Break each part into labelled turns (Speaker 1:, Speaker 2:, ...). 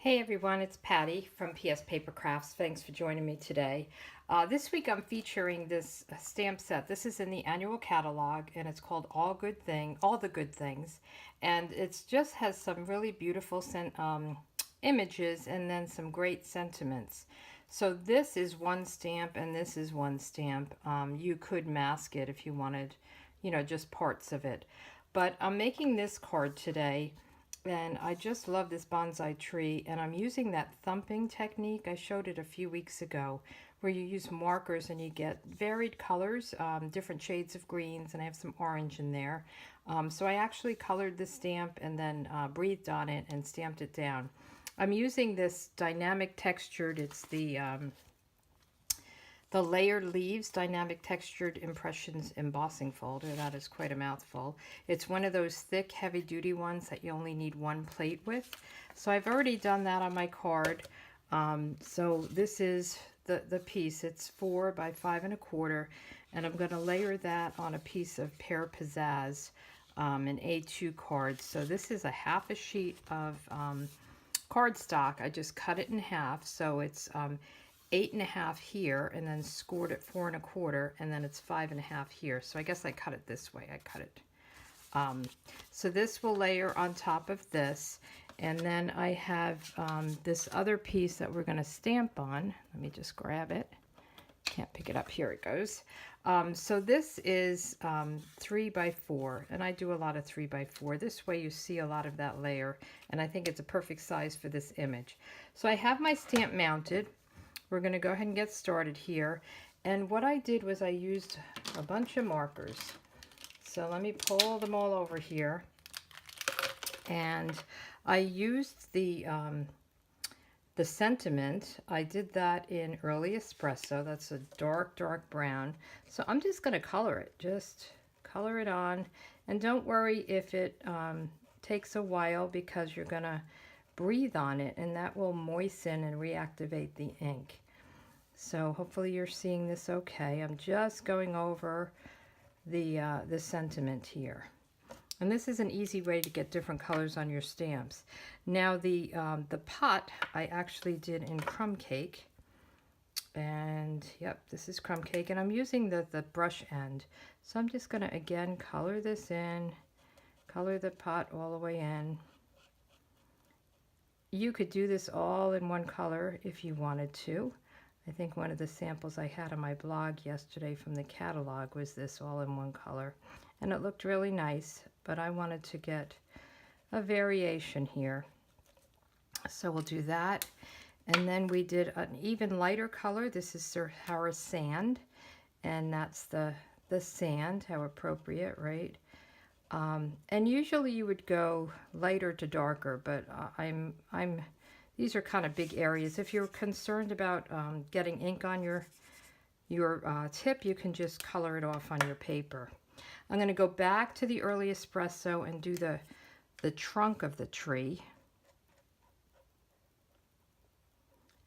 Speaker 1: Hey everyone, it's Patty from PS Paper Crafts. Thanks for joining me today. This week I'm featuring this stamp set. This is in the annual catalog and it's called All the Good Things. And it just has some really beautiful images and then some great sentiments. So this is one stamp and this is one stamp. You could mask it if you wanted, just parts of it. But I'm making this card today and I just love this bonsai tree, and I'm using that thumping technique. I showed it a few weeks ago where you use markers and you get varied colors, different shades of greens, and I have some orange in there. So I actually colored the stamp and then breathed on it and stamped it down. I'm using this dynamic textured, it's the Layered Leaves Dynamic Textured Impressions embossing folder. That is quite a mouthful. It's one of those thick, heavy-duty ones that you only need one plate with. So I've already done that on my card. So this is the piece. It's 4 by 5 1/4, and I'm going to layer that on a piece of Pear Pizzazz, an A2 card. So this is a half a sheet of cardstock. I just cut it in half, so it's 8.5 here, and then scored it 4 1/4, and then it's 5.5 here. So I guess I cut it this way. I cut it. So this will layer on top of this, and then I have this other piece that we're going to stamp on. Let me just grab it. Can't pick it up. Here it goes. So this is 3 by 4, and I do a lot of 3 by 4. This way you see a lot of that layer, and I think it's a perfect size for this image. So I have my stamp mounted. We're going to go ahead and get started here. And what I did was I used a bunch of markers. So let me pull them all over here. And I used the sentiment. I did that in Early Espresso. That's a dark, dark brown. So I'm just going to color it. Just color it on. And don't worry if it takes a while, because you're going to breathe on it, and that will moisten and reactivate the ink. So hopefully you're seeing this okay. I'm just going over the sentiment here. And this is an easy way to get different colors on your stamps. Now the pot I actually did in crumb cake. And yep, this is crumb cake, and I'm using the brush end. So I'm just gonna again color this in, color the pot all the way in. You could do this all in one color if you wanted to. I think one of the samples I had on my blog yesterday from the catalog was this all in one color. And it looked really nice, but I wanted to get a variation here. So we'll do that. And then we did an even lighter color. This is Sahara Sand, and that's the sand, how appropriate, right? And usually you would go lighter to darker, but these are kind of big areas. If you're concerned about getting ink on your tip, you can just color it off on your paper. I'm going to go back to the Early Espresso and do the trunk of the tree.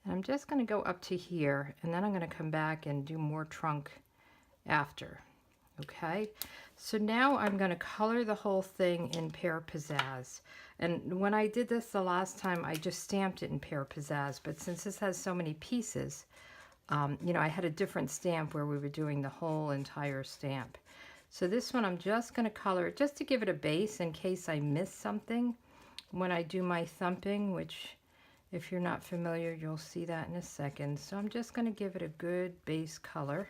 Speaker 1: And I'm just going to go up to here, and then I'm going to come back and do more trunk after. Okay, so now I'm going to color the whole thing in Pear Pizzazz. And when I did this the last time, I just stamped it in Pear Pizzazz. But since this has so many pieces, I had a different stamp where we were doing the whole entire stamp. So this one I'm just going to color it just to give it a base in case I miss something when I do my thumping, which if you're not familiar, you'll see that in a second. So I'm just going to give it a good base color.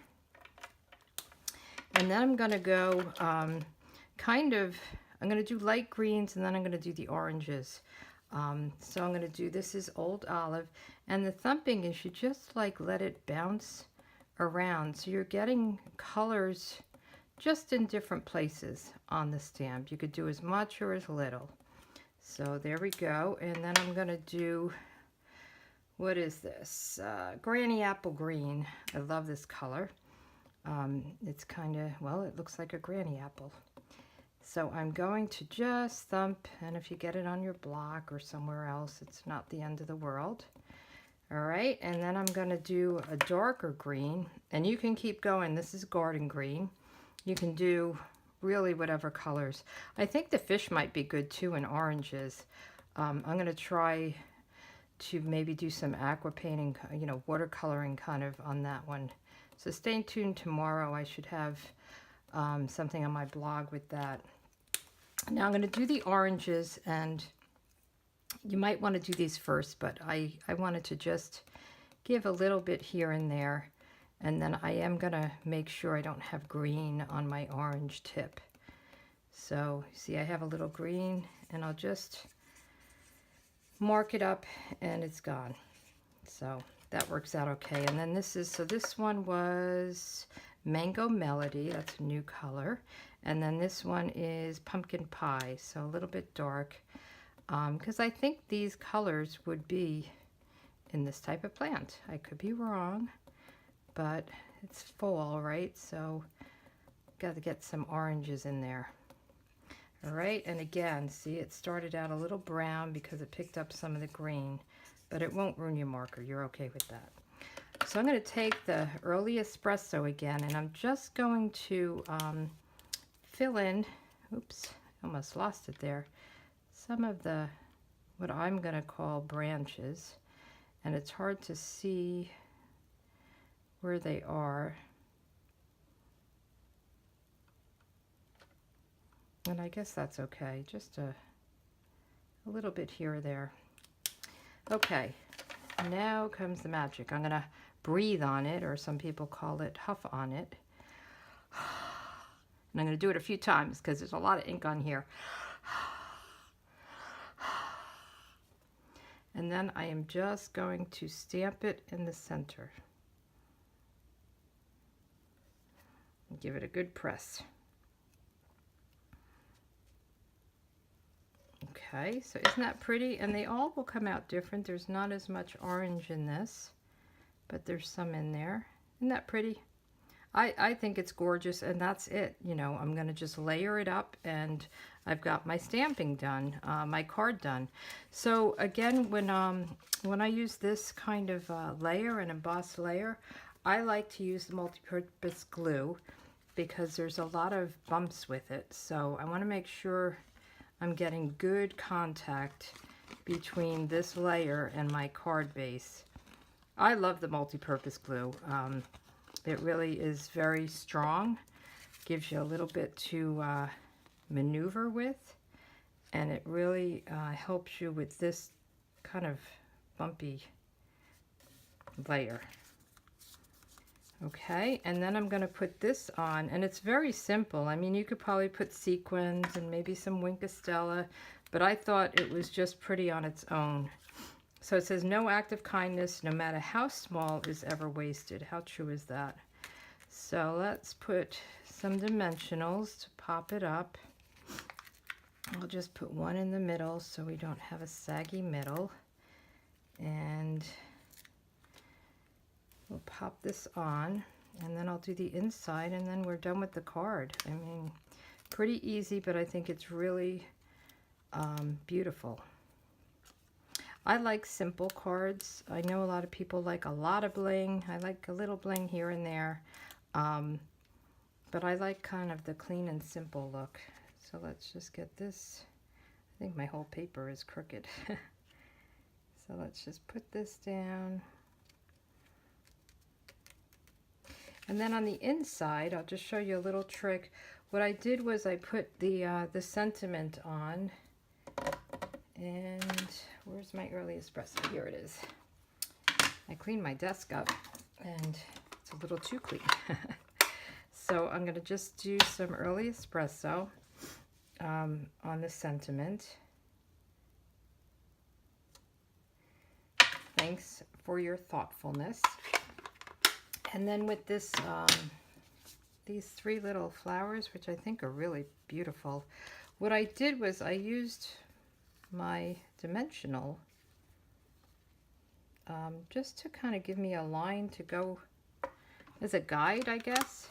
Speaker 1: And then I'm going to go I'm going to do light greens, and then I'm going to do the oranges. So I'm going to do, this is Old Olive, and the thumping is you just like let it bounce around. So you're getting colors just in different places on the stamp. You could do as much or as little. So there we go. And then I'm going to do, what is this? Granny Apple Green. I love this color. It's kind of, well, it looks like a granny apple. So I'm going to just thump, and if you get it on your block or somewhere else, it's not the end of the world. All right, and then I'm going to do a darker green, and you can keep going. This is garden green. You can do really whatever colors. I think the fish might be good too in oranges. I'm going to try to maybe do some aqua painting, you know, watercoloring kind of on that one. So stay tuned tomorrow. I should have something on my blog with that. Now I'm going to do the oranges, and you might want to do these first, but I wanted to just give a little bit here and there. And then I am going to make sure I don't have green on my orange tip. So see, I have a little green, and I'll just mark it up and it's gone. So that works out okay. And then this is, so this one was Mango Melody. That's a new color. And then this one is Pumpkin Pie. So a little bit dark. Because I think these colors would be in this type of plant. I could be wrong, but it's fall, right? So got to get some oranges in there. All right, and again, see, it started out a little brown because it picked up some of the green, but it won't ruin your marker. You're okay with that. So I'm going to take the early espresso again, and I'm just going to fill in, oops, almost lost it there, some of the, what I'm going to call branches, and it's hard to see where they are. And I guess that's okay, just a little bit here or there. Okay, now comes the magic. I'm gonna breathe on it, or some people call it huff on it. And I'm gonna do it a few times because there's a lot of ink on here. And then I am just going to stamp it in the center. And give it a good press. Okay, so isn't that pretty? And they all will come out different. There's not as much orange in this, but there's some in there. Isn't that pretty? I think it's gorgeous, and that's it. You know, I'm going to just layer it up, and I've got my stamping done, my card done. So again, when I use this kind of layer, an embossed layer, I like to use the multi-purpose glue because there's a lot of bumps with it. So I want to make sure I'm getting good contact between this layer and my card base. I love the multi-purpose glue. It really is very strong, gives you a little bit to maneuver with, and it really helps you with this kind of bumpy layer. Okay, and then I'm going to put this on, and it's very simple. I mean, you could probably put sequins and maybe some Winkostella, but I thought it was just pretty on its own. So it says, no act of kindness, no matter how small, is ever wasted. How true is that? So let's put some dimensionals to pop it up. I'll just put one in the middle so we don't have a saggy middle. And we'll pop this on, and then I'll do the inside, and then we're done with the card. I mean, pretty easy, but I think it's really beautiful. I like simple cards. I know a lot of people like a lot of bling. I like a little bling here and there. But I like kind of the clean and simple look. So let's just get this. I think my whole paper is crooked. So let's just put this down. And then on the inside, I'll just show you a little trick. What I did was I put the sentiment on. And where's my early espresso? Here it is. I cleaned my desk up, and it's a little too clean. So I'm going to just do some early espresso on the sentiment. Thanks for your thoughtfulness. And then with this, these three little flowers, which I think are really beautiful, what I did was I used my dimensional just to kind of give me a line to go as a guide, I guess.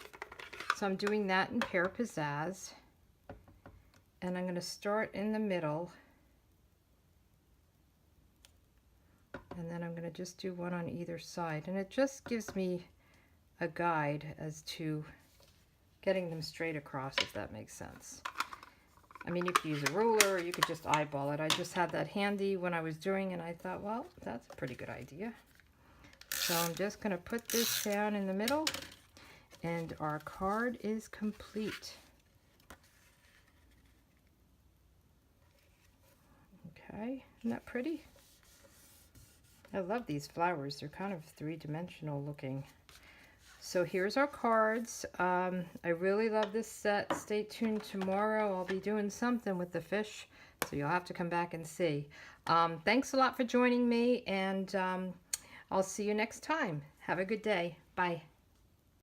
Speaker 1: So I'm doing that in Pear Pizzazz, and I'm going to start in the middle, and then I'm going to just do one on either side, and it just gives me a guide as to getting them straight across, if that makes sense. I mean, you could use a ruler or you could just eyeball it. I just had that handy when I was doing it, and I thought, well, that's a pretty good idea. So I'm just going to put this down in the middle, and our card is complete. Okay, isn't that pretty? I love these flowers. They're kind of three-dimensional looking. So here's our cards. I really love this set. Stay tuned tomorrow. I'll be doing something with the fish, so you'll have to come back and see. Thanks a lot for joining me, and I'll see you next time. Have a good day. Bye.